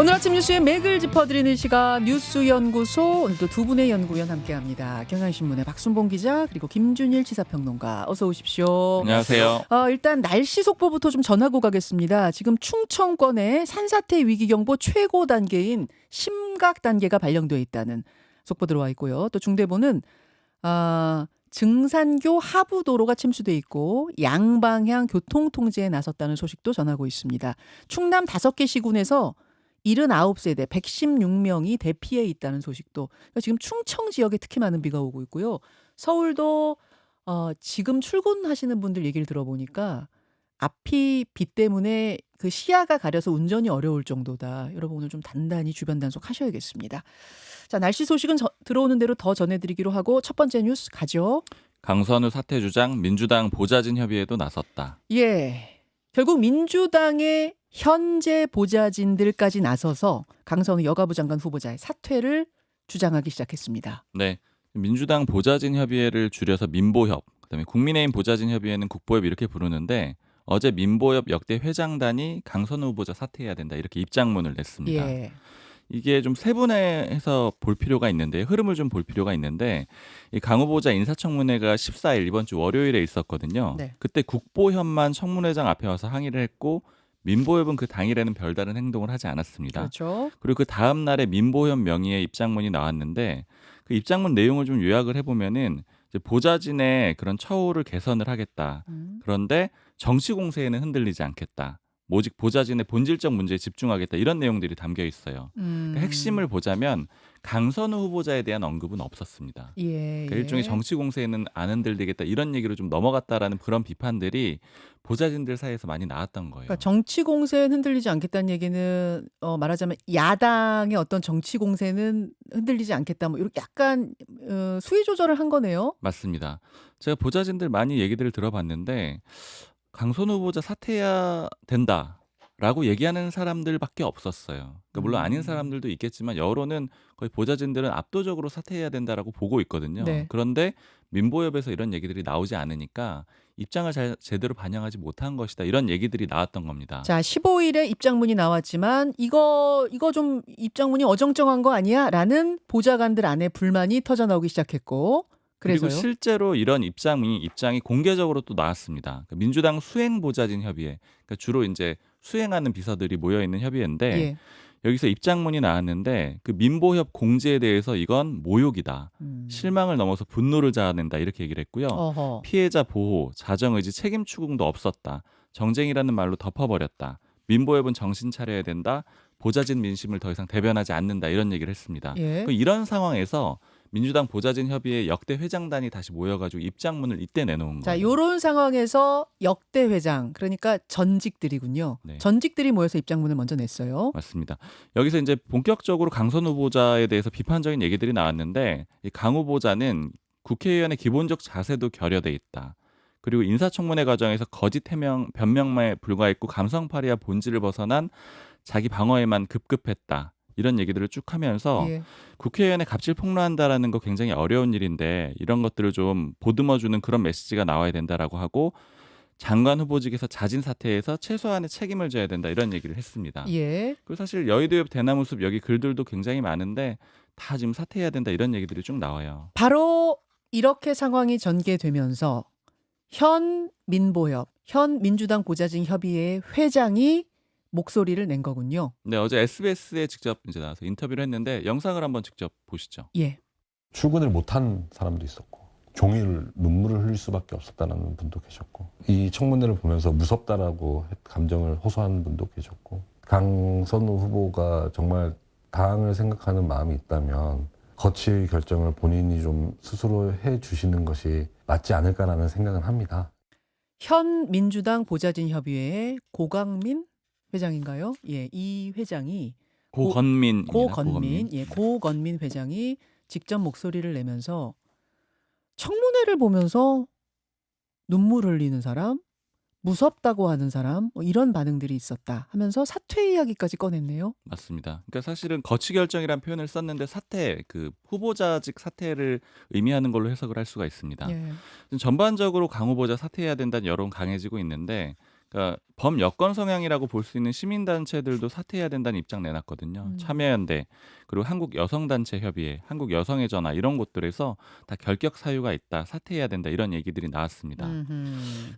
오늘 아침 뉴스의 맥을 짚어드리는 시간 뉴스연구소, 오늘도 두 분의 연구위원 함께합니다. 경향신문의 박순봉 기자 그리고 김준일 시사평론가, 어서 오십시오. 안녕하세요. 일단 날씨 속보부터 좀 전하고 가겠습니다. 지금 충청권에 산사태 위기경보 최고 단계인 심각 단계가 발령되어 있다는 속보 들어와 있고요. 또 중대본은 증산교 하부도로가 침수돼 있고 양방향 교통통제에 나섰다는 소식도 전하고 있습니다. 충남 5개 시군에서 79세대 116명이 대피해 있다는 소식도, 지금 충청 지역에 특히 많은 비가 오고 있고요. 서울도 지금 출근하시는 분들 얘기를 들어보니까 앞이 비 때문에 그 시야가 가려서 운전이 어려울 정도다. 여러분 오늘 좀 단단히 주변 단속하셔야겠습니다. 자, 날씨 소식은 들어오는 대로 더 전해드리기로 하고 첫 번째 뉴스 가죠. 강선우 사퇴 주장 민주당 보좌진 협의회도 나섰다. 예, 결국 민주당의 현재 보좌진들까지 나서서 강선우 여가부 장관 후보자의 사퇴를 주장하기 시작했습니다. 네, 민주당 보좌진 협의회를 줄여서 민보협, 그다음에 국민의힘 보좌진 협의회는 국보협 이렇게 부르는데, 어제 민보협 역대 회장단이 강선우 후보자 사퇴해야 된다 이렇게 입장문을 냈습니다. 예. 이게 좀 세분화해서 볼 필요가 있는데, 흐름을 좀 볼 필요가 있는데, 이 강 후보자 인사청문회가 14일 이번 주 월요일에 있었거든요. 네. 그때 국보협만 청문회장 앞에 와서 항의를 했고, 민보협은 그 당일에는 별다른 행동을 하지 않았습니다. 그렇죠. 그리고 그 다음 날에 민보협 명의의 입장문이 나왔는데, 그 입장문 내용을 좀 요약을 해보면은 이제 보좌진의 그런 처우를 개선을 하겠다. 그런데 정치 공세에는 흔들리지 않겠다. 오직 보좌진의 본질적 문제에 집중하겠다. 이런 내용들이 담겨 있어요. 그러니까 핵심을 보자면 강선우 후보자에 대한 언급은 없었습니다. 예, 그러니까 일종의 정치 공세에는 안 흔들리겠다 이런 얘기로 좀 넘어갔다라는 그런 비판들이 보좌진들 사이에서 많이 나왔던 거예요. 그러니까 정치 공세는 흔들리지 않겠다는 얘기는 말하자면 야당의 어떤 정치 공세는 흔들리지 않겠다, 뭐 이렇게 약간 수위 조절을 한 거네요. 맞습니다. 제가 보좌진들 많이 얘기들을 들어봤는데, 강선우 후보자 사퇴해야 된다라고 얘기하는 사람들밖에 없었어요. 그러니까 물론 아닌 사람들도 있겠지만 여론은 거의 보좌진들은 압도적으로 사퇴해야 된다라고 보고 있거든요. 네. 그런데 민보협에서 이런 얘기들이 나오지 않으니까 입장을 제대로 반영하지 못한 것이다, 이런 얘기들이 나왔던 겁니다. 자, 15일에 입장문이 나왔지만 이거 좀 입장문이 어정쩡한 거 아니야? 라는 보좌관들 안에 불만이 터져나오기 시작했고, 그리고 그래서요. 실제로 이런 입장이 공개적으로 또 나왔습니다. 그러니까 민주당 수행보좌진 협의회, 그러니까 주로 이제 수행하는 비서들이 모여 있는 협의회인데, 예. 여기서 입장문이 나왔는데, 그 민보협 공지에 대해서 이건 모욕이다, 실망을 넘어서 분노를 자아낸다, 이렇게 얘기를 했고요. 어허. 피해자 보호, 자정의지, 책임 추궁도 없었다, 정쟁이라는 말로 덮어버렸다, 민보협은 정신 차려야 된다, 보좌진 민심을 더 이상 대변하지 않는다, 이런 얘기를 했습니다. 예. 이런 상황에서 민주당 보좌진 협의회 역대 회장단이 다시 모여가지고 입장문을 이때 내놓은 자, 거예요. 요런 상황에서 역대 회장, 그러니까 전직들이군요. 네. 전직들이 모여서 입장문을 먼저 냈어요. 맞습니다. 여기서 이제 본격적으로 강선 후보자에 대해서 비판적인 얘기들이 나왔는데, 이 강 후보자는 국회의원의 기본적 자세도 결여돼 있다. 그리고 인사청문회 과정에서 거짓 변명에 불과했고 감성팔이와 본질을 벗어난 자기 방어에만 급급했다, 이런 얘기들을 쭉 하면서 예. 국회의원의 갑질 폭로한다라는 거 굉장히 어려운 일인데, 이런 것들을 좀 보듬어주는 그런 메시지가 나와야 된다라고 하고, 장관 후보직에서 자진 사퇴해서 최소한의 책임을 져야 된다, 이런 얘기를 했습니다. 예. 그리고 사실 여의도옆 대나무숲 여기 글들도 굉장히 많은데 다 지금 사퇴해야 된다, 이런 얘기들이 쭉 나와요. 바로 이렇게 상황이 전개되면서 현 민보협, 현 민주당 보좌진 협의회 회장이 목소리를 낸 거군요. 네, 어제 SBS에 직접 이제 나와서 인터뷰를 했는데 영상을 한번 직접 보시죠. 예. 출근을 못한 사람도 있었고, 종일 눈물을 흘릴 수밖에 없었다는 분도 계셨고, 이 청문회를 보면서 무섭다라고 감정을 호소하는 분도 계셨고, 강선우 후보가 정말 당을 생각하는 마음이 있다면 거칠 결정을 본인이 좀 스스로 해주시는 것이 맞지 않을까라는 생각은 합니다. 현 민주당 보좌진 협의회의 고강민 회장인가요? 예, 이 회장이 고건민입니다. 고건민 회장이 직접 목소리를 내면서 청문회를 보면서 눈물 흘리는 사람, 무섭다고 하는 사람, 뭐 이런 반응들이 있었다 하면서 사퇴 이야기까지 꺼냈네요. 맞습니다. 그러니까 사실은 거취 결정이라는 표현을 썼는데 사퇴, 그 후보자직 사퇴를 의미하는 걸로 해석을 할 수가 있습니다. 예. 전반적으로 강 후보자 사퇴해야 된다는 여론 강해지고 있는데, 그러니까 범여권 성향이라고 볼 수 있는 시민단체들도 사퇴해야 된다는 입장 내놨거든요. 참여연대 그리고 한국여성단체협의회, 한국여성의 전화 이런 곳들에서 다 결격 사유가 있다, 사퇴해야 된다 이런 얘기들이 나왔습니다.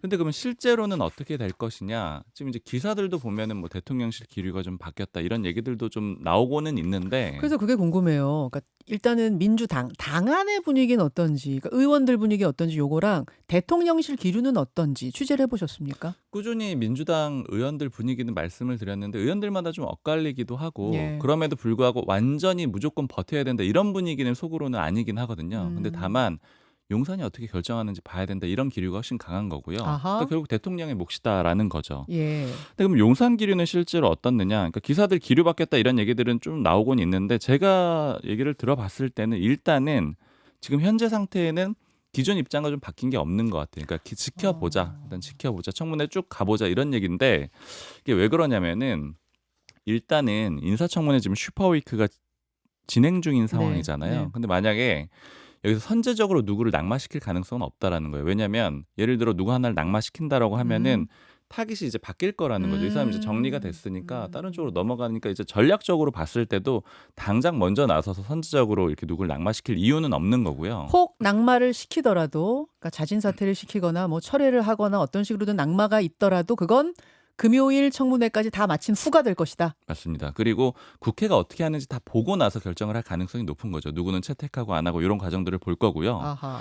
근데 그러면 실제로는 어떻게 될 것이냐? 지금 이제 기사들도 보면은 뭐 대통령실 기류가 좀 바뀌었다 이런 얘기들도 좀 나오고는 있는데 그래서 그게 궁금해요. 그러니까 일단은 민주당 당 안의 분위기는 어떤지, 그러니까 의원들 분위기 어떤지 요거랑 대통령실 기류는 어떤지 취재를 해보셨습니까? 꾸준히 민주당 의원들 분위기는 말씀을 드렸는데 의원들마다 좀 엇갈리기도 하고 예. 그럼에도 불구하고 완전히 무조건 버텨야 된다 이런 분위기는 속으로는 아니긴 하거든요. 근데 다만 용산이 어떻게 결정하는지 봐야 된다 이런 기류가 훨씬 강한 거고요. 아하. 그러니까 결국 대통령의 몫이다라는 거죠. 예. 근데 그럼 용산 기류는 실제로 어떻느냐? 그러니까 기사들 기류 바뀌었다 이런 얘기들은 좀 나오곤 있는데 제가 얘기를 들어봤을 때는 일단은 지금 현재 상태에는 기존 입장과 좀 바뀐 게 없는 것 같아요. 그러니까 지켜보자. 일단 지켜보자. 청문회 쭉 가보자 이런 얘기인데 이게 왜 그러냐면은 일단은 인사청문회 지금 슈퍼위크가 진행 중인 상황이잖아요. 네. 근데 만약에 여기서 선제적으로 누구를 낙마시킬 가능성은 없다라는 거예요. 왜냐하면 예를 들어 누구 하나를 낙마시킨다라고 하면은 타깃이 이제 바뀔 거라는 거죠. 이 사람이 이제 정리가 됐으니까 다른 쪽으로 넘어가니까 이제 전략적으로 봤을 때도 당장 먼저 나서서 선제적으로 이렇게 누구를 낙마시킬 이유는 없는 거고요. 혹 낙마를 시키더라도, 그러니까 자진 사퇴를 시키거나 뭐 철회를 하거나 어떤 식으로든 낙마가 있더라도 그건 금요일 청문회까지 다 마친 후가 될 것이다. 맞습니다. 그리고 국회가 어떻게 하는지 다 보고 나서 결정을 할 가능성이 높은 거죠. 누구는 채택하고 안 하고 이런 과정들을 볼 거고요. 아하.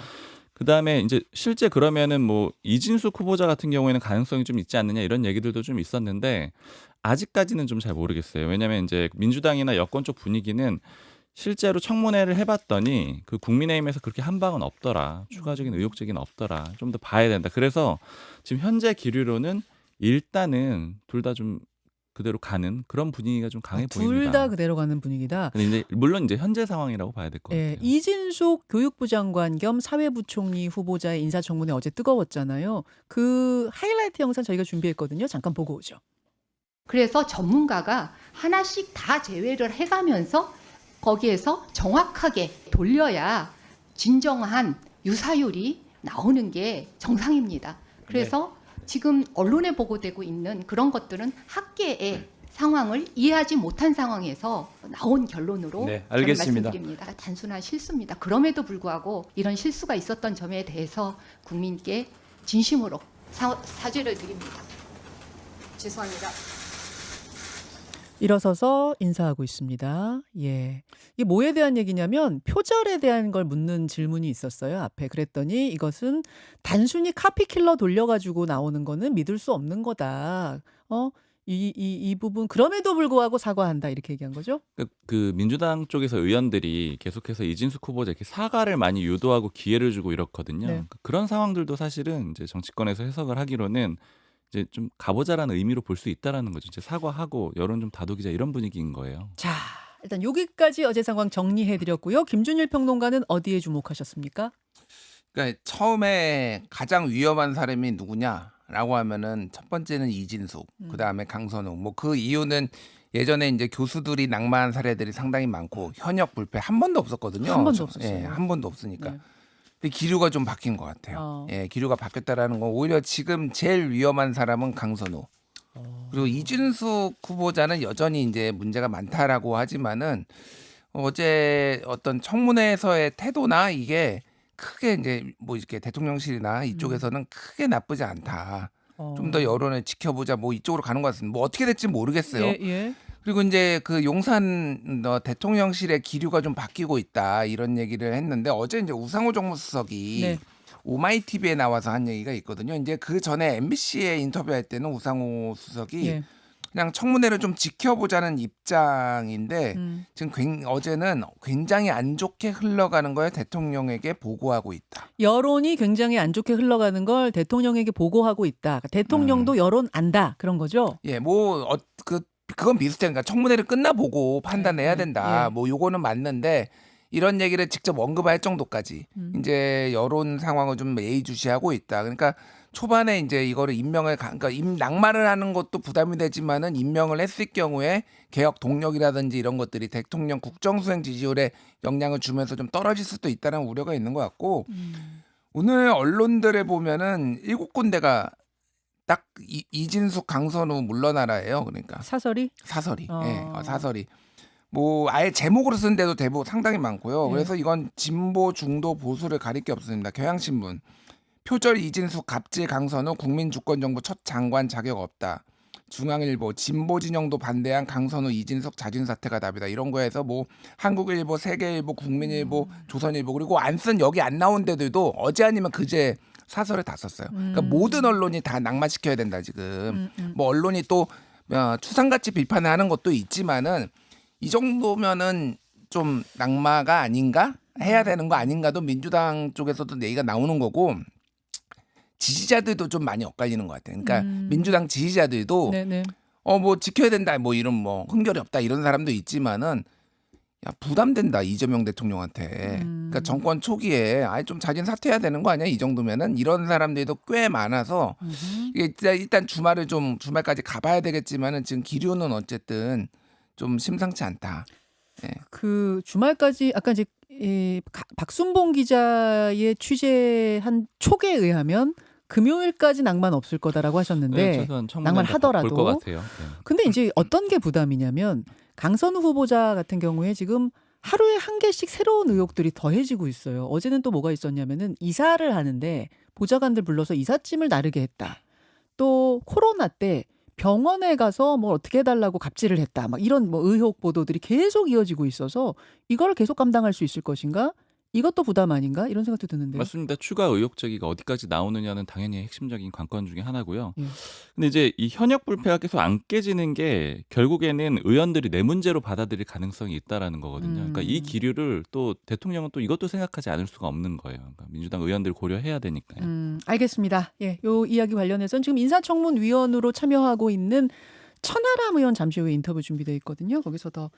그다음에 이제 실제 그러면은 뭐 이진숙 후보자 같은 경우에는 가능성이 좀 있지 않느냐 이런 얘기들도 좀 있었는데 아직까지는 좀 잘 모르겠어요. 왜냐하면 이제 민주당이나 여권 쪽 분위기는 실제로 청문회를 해봤더니 그 국민의힘에서 그렇게 한 방은 없더라. 추가적인 의혹 제기는 없더라. 좀 더 봐야 된다. 그래서 지금 현재 기류로는 일단은 둘 다 좀 그대로 가는 그런 분위기가 좀 강해 보입니다. 둘 다 그대로 가는 분위기다. 근데 이제 물론 이제 현재 상황이라고 봐야 될 것 예, 같아요. 이진숙 교육부 장관 겸 사회부총리 후보자의 인사청문회 어제 뜨거웠잖아요. 그 하이라이트 영상 저희가 준비했거든요. 잠깐 보고 오죠. 그래서 전문가가 하나씩 다 제외를 해가면서 거기에서 정확하게 돌려야 진정한 유사율이 나오는 게 정상입니다. 그래서 지금 언론에 보고되고 있는 그런 것들은 학계의 상황을 이해하지 못한 상황에서 나온 결론으로 네, 저는 알겠습니다. 말씀드립니다. 단순한 실수입니다. 그럼에도 불구하고 이런 실수가 있었던 점에 대해서 국민께 진심으로 사죄를 드립니다. 죄송합니다. 일어서서 인사하고 있습니다. 예. 이게 뭐에 대한 얘기냐면 표절에 대한 걸 묻는 질문이 있었어요. 앞에. 그랬더니 이것은 단순히 카피킬러 돌려가지고 나오는 거는 믿을 수 없는 거다. 이 부분 그럼에도 불구하고 사과한다 이렇게 얘기한 거죠? 그 민주당 쪽에서 의원들이 계속해서 이진숙 후보자 이렇게 사과를 많이 유도하고 기회를 주고 이렇거든요. 네. 그러니까 그런 상황들도 사실은 이제 정치권에서 해석을 하기로는 이제 좀 가보자라는 의미로 볼 수 있다라는 거죠. 이제 사과하고 여론 좀 다독이자 이런 분위기인 거예요. 자, 일단 여기까지 어제 상황 정리해드렸고요. 김준일 평론가는 어디에 주목하셨습니까? 그러니까 처음에 가장 위험한 사람이 누구냐라고 하면은 첫 번째는 이진숙, 그다음에 강선우. 뭐 그 이유는 예전에 이제 교수들이 낙마한 사례들이 상당히 많고 현역 불패 한 번도 없었거든요. 한 번도 없었어요. 예, 한 번도 없으니까. 네. 근데 기류가 좀 바뀐 것 같아요. 예, 기류가 바뀌었다라는 건 오히려 지금 제일 위험한 사람은 강선우. 그리고 이준숙 후보자는 여전히 이제 문제가 많다라고 하지만은 어제 어떤 청문회에서의 태도나 이게 크게 이제 뭐 이렇게 대통령실이나 이쪽에서는 크게 나쁘지 않다. 좀 더 여론을 지켜보자 뭐 이쪽으로 가는 것 같습니다. 뭐 어떻게 될지 모르겠어요. 예. 그리고 이제 그 용산 대통령실의 기류가 좀 바뀌고 있다 이런 얘기를 했는데 어제 이제 우상호 정무수석이 네. 오마이TV에 나와서 한 얘기가 있거든요. 이제 그 전에 MBC에 인터뷰할 때는 우상호 수석이 예. 그냥 청문회를 좀 지켜보자는 입장인데 지금 어제는 굉장히 안 좋게 흘러가는 걸 대통령에게 보고하고 있다. 여론이 굉장히 안 좋게 흘러가는 걸 대통령에게 보고하고 있다. 대통령도 여론 안다. 그런 거죠? 예, 뭐 그건 비슷해. 그러니까 청문회를 끝나보고 판단해야 된다. 예. 뭐 요거는 맞는데 이런 얘기를 직접 언급할 정도까지 이제 여론 상황을 좀 예의주시하고 있다. 그러니까 초반에 이제 이거를 그러니까 낙마를 하는 것도 부담이 되지만은 임명을 했을 경우에 개혁 동력이라든지 이런 것들이 대통령 국정수행 지지율에 영향을 주면서 좀 떨어질 수도 있다는 우려가 있는 것 같고 오늘 언론들에 보면은 7군데가 딱 이진숙, 강선우 물러나라예요. 그러니까 사설이? 사설이. 어. 예, 사설이. 뭐 아예 제목으로 쓴 데도 대부분 상당히 많고요. 예. 그래서 이건 진보, 중도, 보수를 가릴 게 없습니다. 경향신문. 표절 이진숙, 갑질 강선우, 국민주권정부 첫 장관 자격 없다. 중앙일보, 진보 진영도 반대한 강선우, 이진숙 자진 사퇴가 답이다. 이런 거에서 뭐 한국일보, 세계일보, 국민일보, 조선일보 그리고 안 쓴 여기 안 나온 데들도 어제 아니면 그제 사설을 다 썼어요. 그러니까 모든 언론이 다 낙마시켜야 된다 지금. 뭐 언론이 또 추상같이 비판을 하는 것도 있지만은 이 정도면은 좀 낙마가 아닌가 해야 되는 거 아닌가도 민주당 쪽에서도 얘기가 나오는 거고 지지자들도 좀 많이 엇갈리는 것 같아요. 그러니까 민주당 지지자들도 네네. 뭐 지켜야 된다 뭐 이런 뭐 흥결이 없다 이런 사람도 있지만은 야 부담된다 이재명 대통령한테. 그러니까 정권 초기에 아예 좀 자진 사퇴해야 되는 거 아니야 이 정도면은 이런 사람들도 꽤 많아서 이게 일단 주말까지 가봐야 되겠지만은 지금 기류는 어쨌든 좀 심상치 않다. 그 주말까지 아까 이제 박순봉 기자의 취재한 촉에 의하면 금요일까지 낭만 없을 거다라고 하셨는데 최소한 낭만 하더라도. 볼것 같아요. 네. 근데 이제 어떤 게 부담이냐면 강선우 후보자 같은 경우에 지금 하루에 한 개씩 새로운 의혹들이 더해지고 있어요. 어제는 또 뭐가 있었냐면은 이사를 하는데 보좌관들 불러서 이삿짐을 나르게 했다. 또 코로나 때 병원에 가서 뭘 어떻게 해달라고 갑질을 했다. 막 이런 뭐 의혹 보도들이 계속 이어지고 있어서 이걸 계속 감당할 수 있을 것인가? 이것도 부담 아닌가? 이런 생각도 드는데요. 맞습니다. 추가 의혹 제기가 어디까지 나오느냐는 당연히 핵심적인 관건 중에 하나고요. 예. 근데 이제 이 현역 불패가 계속 안 깨지는 게 결국에는 의원들이 내 문제로 받아들일 가능성이 있다라는 거거든요. 그러니까 이 기류를 또 대통령은 또 이것도 생각하지 않을 수가 없는 거예요. 그러니까 민주당 의원들 고려해야 되니까요. 알겠습니다. 예, 요 이야기 관련해서는 지금 인사청문 위원으로 참여하고 있는 천하람 의원 잠시 후에 인터뷰 준비되어 있거든요. 거기서 더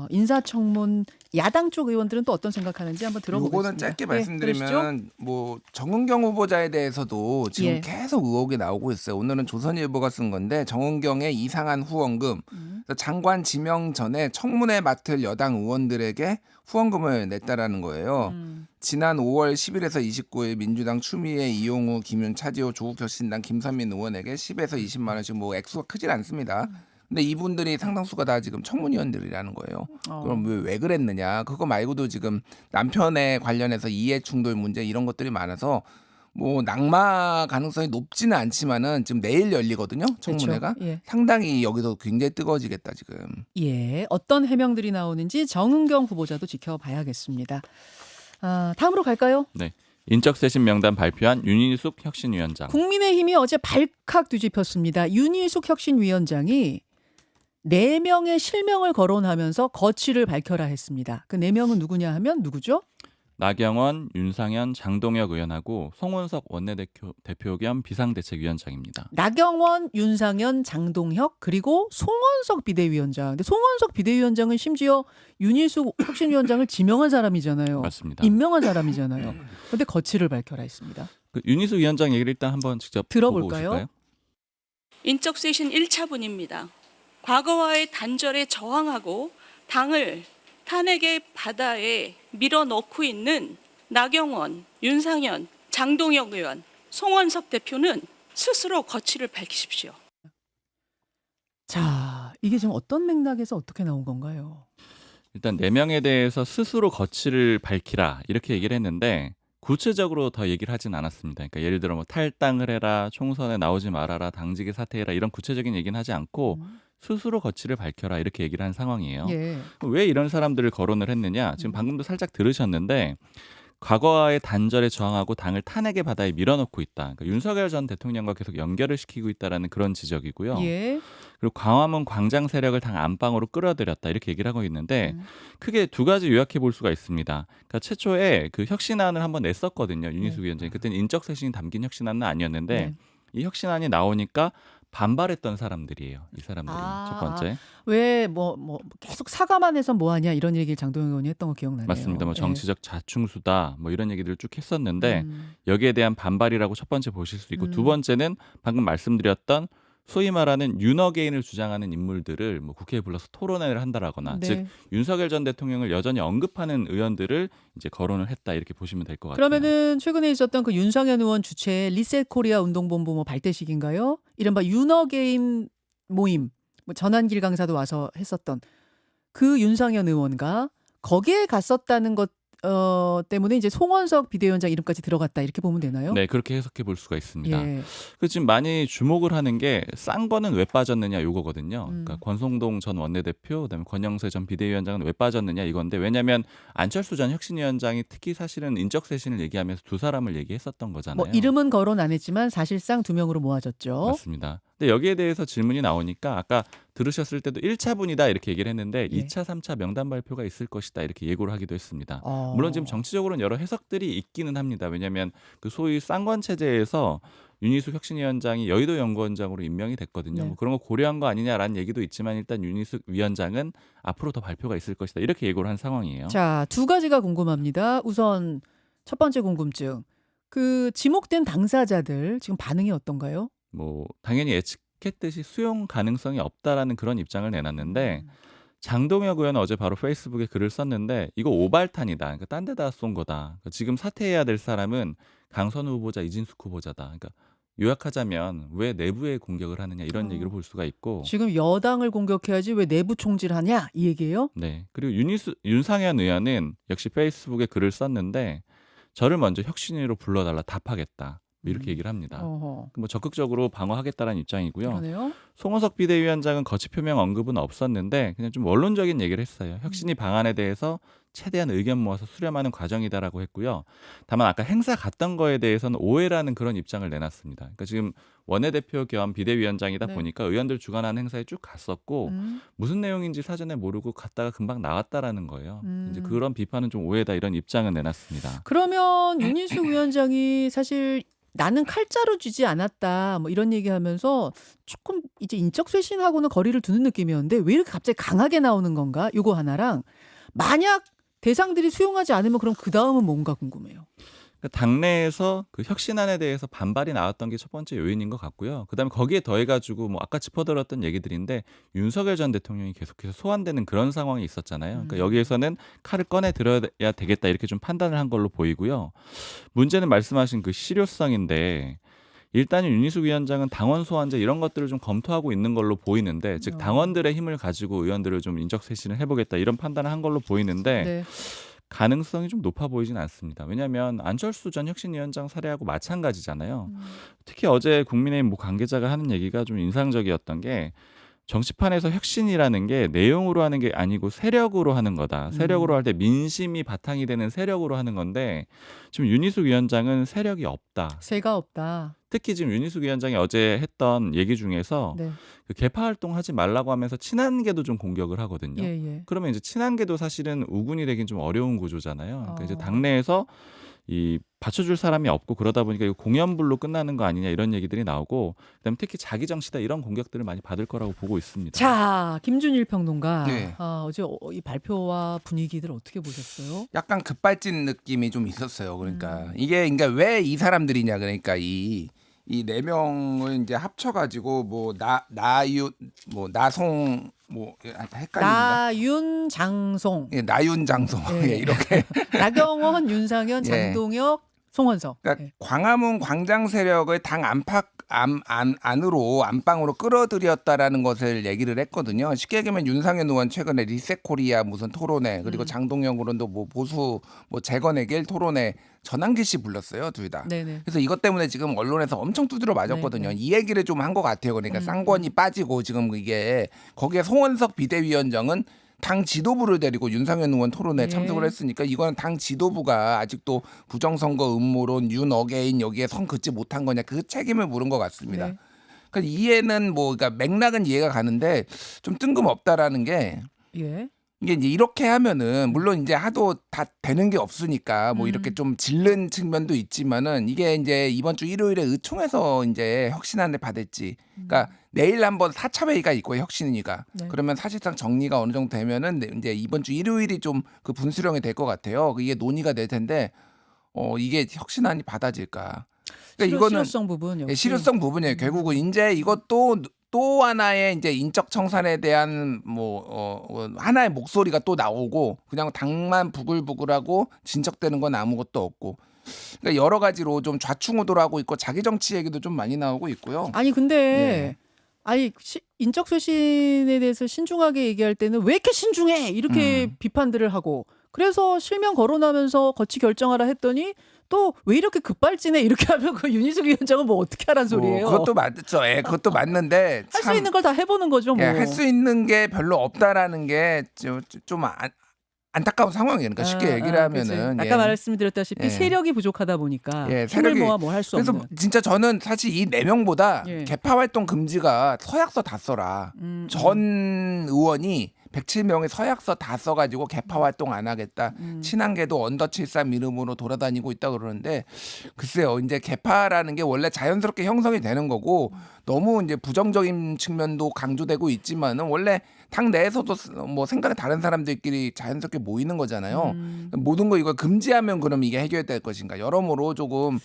인사청문 야당 쪽 의원들은 또 어떤 생각하는지 한번 들어보겠습니다. 요거는 짧게 예, 말씀드리면 그러시죠? 뭐 정은경 후보자에 대해서도 지금 예. 계속 의혹이 나오고 있어요. 오늘은 조선일보가 쓴 건데 정은경의 이상한 후원금. 그래서 장관 지명 전에 청문회 맡을 여당 의원들에게 후원금을 냈다라는 거예요. 지난 5월 10일에서 29일 민주당 추미애, 이용우, 김윤, 차지호, 조국혁신당 김선민 의원에게 10에서 20만 원씩 뭐 액수가 크질 않습니다. 근데 이분들이 상당수가 다 지금 청문위원들이라는 거예요. 그럼 왜 그랬느냐? 그거 말고도 지금 남편에 관련해서 이해 충돌 문제 이런 것들이 많아서 뭐 낙마 가능성이 높지는 않지만은 지금 내일 열리거든요. 청문회가. 그렇죠. 예. 상당히 여기서 굉장히 뜨거워지겠다 지금. 예, 어떤 해명들이 나오는지 정은경 후보자도 지켜봐야겠습니다. 다음으로 갈까요? 네. 인적쇄신 명단 발표한 윤희숙 혁신위원장. 국민의힘이 어제 발칵 뒤집혔습니다. 윤희숙 혁신위원장이 4명의 실명을 거론하면서 거취를 밝혀라 했습니다. 그 4명은 누구냐 하면 누구죠? 나경원, 윤상현, 장동혁 의원하고 송원석 원내대표 겸 비상대책위원장입니다. 나경원, 윤상현, 장동혁 그리고 송원석 비대위원장. 근데 송원석 비대위원장은 심지어 윤희숙 혁신위원장을 지명한 사람이잖아요. 맞습니다. 임명한 사람이잖아요. 그런데 거취를 밝혀라 했습니다. 그 윤희숙 위원장 얘기를 일단 한번 직접 들어볼까요? 보고 오실까요? 인적쇄신 1차분입니다. 과거와의 단절에 저항하고 당을 탄핵의 바다에 밀어넣고 있는 나경원, 윤상현, 장동혁 의원, 송원석 대표는 스스로 거취를 밝히십시오. 자, 이게 지금 어떤 맥락에서 어떻게 나온 건가요? 일단 4명에 대해서 스스로 거취를 밝히라 이렇게 얘기를 했는데 구체적으로 더 얘기를 하진 않았습니다. 그러니까 예를 들어 뭐 탈당을 해라, 총선에 나오지 말아라, 당직에 사퇴해라 이런 구체적인 얘기는 하지 않고 스스로 거취를 밝혀라 이렇게 얘기를 한 상황이에요. 예. 왜 이런 사람들을 거론을 했느냐? 지금 방금도 살짝 들으셨는데 과거와의 단절에 저항하고 당을 탄핵의 바다에 밀어넣고 있다. 그러니까 윤석열 전 대통령과 계속 연결을 시키고 있다라는 그런 지적이고요. 예. 그리고 광화문 광장 세력을 당 안방으로 끌어들였다 이렇게 얘기를 하고 있는데 크게 두 가지 요약해 볼 수가 있습니다. 그러니까 최초에 그 혁신안을 한번 냈었거든요. 윤희숙 위원장이 그때는 인적쇄신이 담긴 혁신안은 아니었는데 네. 이 혁신안이 나오니까 반발했던 사람들이에요. 이 사람들이 첫 번째. 왜 뭐 계속 사과만 해서 뭐 하냐 이런 얘기를 장동영 의원이 했던 거 기억나네요. 맞습니다. 뭐 예. 정치적 자충수다 뭐 이런 얘기들을 쭉 했었는데 여기에 대한 반발이라고 첫 번째 보실 수 있고 두 번째는 방금 말씀드렸던 소위 말하는 윤어게인을 주장하는 인물들을 뭐 국회에 불러서 토론회를 한다라거나 네. 즉 윤석열 전 대통령을 여전히 언급하는 의원들을 이제 거론을 했다 이렇게 보시면 될 것 같아요. 그러면은 최근에 있었던 그 윤상현 의원 주최 리셋 코리아 운동본부 뭐 발대식인가요? 이른바 윤어게인 모임, 뭐 전한길 강사도 와서 했었던 그 윤상현 의원과 거기에 갔었다는 것 때문에 이제 송원석 비대위원장 이름까지 들어갔다 이렇게 보면 되나요? 네, 그렇게 해석해 볼 수가 있습니다. 예. 그 지금 많이 주목을 하는 게 싼 거는 왜 빠졌느냐 요거거든요. 그러니까 권성동 전 원내대표, 그다음에 권영세 전 비대위원장은 왜 빠졌느냐 이건데 왜냐하면 안철수 전 혁신위원장이 특히 사실은 인적 쇄신을 얘기하면서 두 사람을 얘기했었던 거잖아요. 뭐 이름은 거론 안 했지만 사실상 2명으로 모아졌죠. 맞습니다. 근데 여기에 대해서 질문이 나오니까 아까 들으셨을 때도 1차분이다 이렇게 얘기를 했는데 예. 2차, 3차 명단 발표가 있을 것이다 이렇게 예고를 하기도 했습니다. 어. 물론 지금 정치적으로는 여러 해석들이 있기는 합니다. 왜냐하면 그 소위 쌍권 체제에서 윤희숙 혁신위원장이 여의도 연구원장으로 임명이 됐거든요. 네. 뭐 그런 거 고려한 거 아니냐라는 얘기도 있지만 일단 윤희숙 위원장은 앞으로 더 발표가 있을 것이다 이렇게 예고를 한 상황이에요. 자, 두 가지가 궁금합니다. 우선 첫 번째 궁금증. 그 지목된 당사자들 지금 반응이 어떤가요? 뭐 당연히 예측했듯이 수용 가능성이 없다라는 그런 입장을 내놨는데 장동혁 의원은 어제 바로 페이스북에 글을 썼는데 이거 오발탄이다. 그러니까 딴 데다 쏜 거다. 그러니까 지금 사퇴해야 될 사람은 강선우 후보자, 이진숙 후보자다. 그러니까 요약하자면 왜 내부에 공격을 하느냐 이런 얘기를 볼 수가 있고 지금 여당을 공격해야지 왜 내부 총질하냐 이 얘기예요? 네. 그리고 윤상현 의원은 역시 페이스북에 글을 썼는데 저를 먼저 혁신위로 불러달라 답하겠다. 이렇게 얘기를 합니다. 어허. 뭐 적극적으로 방어하겠다는 입장이고요. 그러네요. 송원석 비대위원장은 거취 표명 언급은 없었는데 그냥 좀 원론적인 얘기를 했어요. 혁신위 방안에 대해서 최대한 의견 모아서 수렴하는 과정이다라고 했고요. 다만 아까 행사 갔던 거에 대해서는 오해라는 그런 입장을 내놨습니다. 그러니까 지금 원내대표 겸 비대위원장이다 네. 보니까 의원들 주관하는 행사에 쭉 갔었고 무슨 내용인지 사전에 모르고 갔다가 금방 나왔다라는 거예요. 이제 그런 비판은 좀 오해다 이런 입장은 내놨습니다. 그러면 윤인숙 위원장이 사실 나는 칼자루 쥐지 않았다 뭐 이런 얘기하면서 조금 이제 인적 쇄신하고는 거리를 두는 느낌이었는데 왜 이렇게 갑자기 강하게 나오는 건가? 요거 하나랑 만약 대상들이 수용하지 않으면 그럼 그 다음은 뭔가 궁금해요. 그러니까 당내에서 그 혁신안에 대해서 반발이 나왔던 게 첫 번째 요인인 것 같고요. 그다음에 거기에 더해가지고 뭐 아까 짚어들었던 얘기들인데 윤석열 전 대통령이 계속해서 소환되는 그런 상황이 있었잖아요. 그러니까 여기에서는 칼을 꺼내 들어야 되겠다 이렇게 좀 판단을 한 걸로 보이고요. 문제는 말씀하신 그 실효성인데 일단은 윤희숙 위원장은 당원 소환제 이런 것들을 좀 검토하고 있는 걸로 보이는데 즉 당원들의 힘을 가지고 의원들을 좀 인적 쇄신을 해보겠다 이런 판단을 한 걸로 보이는데 네. 가능성이 좀 높아 보이진 않습니다. 왜냐하면 안철수 전 혁신위원장 사례하고 마찬가지잖아요. 특히 어제 국민의힘 모 관계자가 하는 얘기가 좀 인상적이었던 게 정치판에서 혁신이라는 게 내용으로 하는 게 아니고 세력으로 하는 거다. 세력으로 할 때 민심이 바탕이 되는 세력으로 하는 건데 지금 윤희숙 위원장은 세력이 없다. 새가 없다. 특히 지금 윤희숙 위원장이 어제 했던 얘기 중에서 네. 그 개파 활동하지 말라고 하면서 친한계도 좀 공격을 하거든요. 예, 예. 그러면 이제 친한계도 사실은 우군이 되긴 좀 어려운 구조잖아요. 그러니까 이제 어. 당내에서 이 받쳐줄 사람이 없고 그러다 보니까 이거 공연불로 끝나는 거 아니냐 이런 얘기들이 나오고 그다음에 특히 자기 정치다 이런 공격들을 많이 받을 거라고 보고 있습니다. 자, 김준일 평론가. 네. 어제 이 발표와 분위기들 어떻게 보셨어요? 약간 급발진 느낌이 좀 있었어요. 그러니까 이게 그러니까 왜 이 사람들이냐 그러니까 이 네 명을 이제 합쳐가지고 뭐 나윤 뭐 나송 뭐 헷갈린다. 나윤 장송, 예, 나윤 장송 예. 예, 이렇게 나경원, 윤상현, 예. 장동혁, 송원석. 그러니까 예. 광화문 광장 세력을 당 안으로 안방으로 끌어들였다라는 것을 얘기를 했거든요. 쉽게 얘기하면 윤상현 의원 최근에 리셋코리아 무슨 토론회 그리고 장동영 의원도 뭐 보수 뭐 재건의 길 토론회 전환기 씨 불렀어요 둘 다. 네네. 그래서 이것 때문에 지금 언론에서 엄청 두드려 맞았거든요. 네, 네. 이 얘기를 좀 한 것 같아요. 그러니까 쌍권이 빠지고 지금 이게 거기에 송원석 비대위원장은 당 지도부를 데리고 윤상현 의원 토론에 예. 참석을 했으니까 이거는 당 지도부가 아직도 부정선거 음모론 윤어게인 여기에 선 긋지 못한 거냐 그 책임을 물은 것 같습니다. 네. 그러니까 이해는 뭐 그러니까 맥락은 이해가 가는데 좀 뜬금없다라는 게 예. 이게 이제 이렇게 하면은 물론 이제 하도 다 되는 게 없으니까 뭐 이렇게 좀 질른 측면도 있지만은 이게 이제 이번 주 일요일에 의총에서 이제 혁신안을 받을지 그러니까 내일 한번 4차 회의가 있고 혁신위가 네. 그러면 사실상 정리가 어느 정도 되면은 이제 이번 주 일요일이 좀 그 분수령이 될 것 같아요. 이게 논의가 될 텐데 이게 혁신안이 받아질까? 그러니까 이거는 실효성 부분 역시. 실효성 부분이에요. 결국은 이제 이것도 또 하나의 이제 인적 청산에 대한 하나의 목소리가 또 나오고 그냥 당만 부글부글하고 진척되는 건 아무것도 없고. 그러니까 여러 가지로 좀 좌충우돌하고 있고 자기 정치 얘기도 좀 많이 나오고 있고요. 아니 근데 예. 아니 인적 쇄신에 대해서 신중하게 얘기할 때는 왜 이렇게 신중해 이렇게 비판들을 하고 그래서 실명 거론하면서 거치 결정하라 했더니 또 왜 이렇게 급발진해 이렇게 하면 그 윤희숙 위원장은 뭐 어떻게 하란 소리예요? 그것도 맞죠. 예, 그것도 맞는데 할 수 있는 걸 다 해보는 거죠. 뭐. 할 수 있는 게 별로 없다라는 게 좀 안타까운 상황이에요. 그러니까 쉽게 얘기를 하면은 그치. 아까 말씀드렸다시피 예. 세력이 부족하다 보니까 예, 힘을 세력이- 모아 뭘 할 수 그래서 없는. 진짜 저는 사실 이 4명보다 예. 개파 활동 금지가 서약서 다 써라. 전 의원이 107명의 서약서 다 써가지고 개파 활동 안 하겠다. 친한계도 언더73 이름으로 돌아다니고 있다 그러는데 글쎄요. 이제 개파라는 게 원래 자연스럽게 형성이 되는 거고 너무 이제 부정적인 측면도 강조되고 있지만은 원래 당 내에서도 뭐 생각이 다른 사람들끼리 자연스럽게 모이는 거잖아요. 모든 거 이걸 금지하면 그럼 이게 해결될 것인가? 여러모로 조금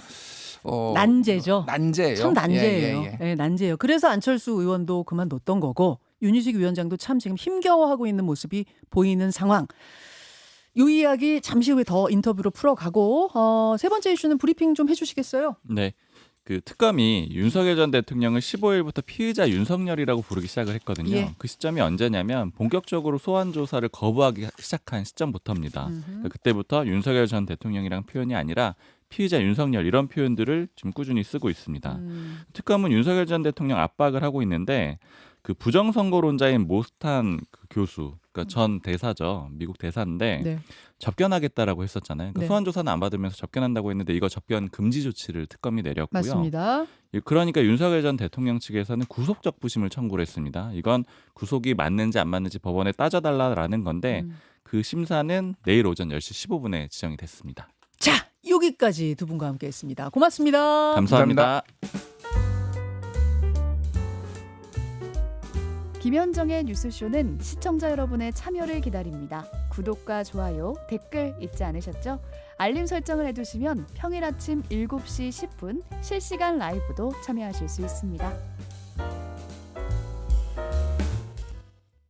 난제죠. 난제예요. 참 난제예요. 예. 예, 난제예요. 그래서 안철수 의원도 그만뒀던 거고 윤희숙 위원장도 참 지금 힘겨워하고 있는 모습이 보이는 상황. 이 이야기 잠시 후에 더 인터뷰로 풀어가고 세 번째 이슈는 브리핑 좀 해주시겠어요? 네. 그 특검이 윤석열 전 대통령을 15일부터 피의자 윤석열이라고 부르기 시작을 했거든요. 예. 그 시점이 언제냐면 본격적으로 소환 조사를 거부하기 시작한 시점부터입니다. 그러니까 그때부터 윤석열 전 대통령이랑 표현이 아니라 피의자 윤석열 이런 표현들을 지금 꾸준히 쓰고 있습니다. 특검은 윤석열 전 대통령 압박을 하고 있는데 그 부정선거론자인 모스탄 그 교수, 그러니까 전 대사죠. 미국 대사인데 네. 접견하겠다라고 했었잖아요. 그러니까 네. 소환 조사는 안 받으면서 접견한다고 했는데 이거 접견 금지 조치를 특검이 내렸고요. 맞습니다. 그러니까 윤석열 전 대통령 측에서는 구속적 부심을 청구를 했습니다. 이건 구속이 맞는지 안 맞는지 법원에 따져달라라는 건데 그 심사는 내일 오전 10시 15분에 지정이 됐습니다. 자, 여기까지 두 분과 함께했습니다. 고맙습니다. 감사합니다. 김현정의 뉴스쇼는 시청자 여러분의 참여를 기다립니다. 구독과 좋아요, 댓글 잊지 않으셨죠? 알림 설정을 해두시면 평일 아침 7시 10분 실시간 라이브도 참여하실 수 있습니다.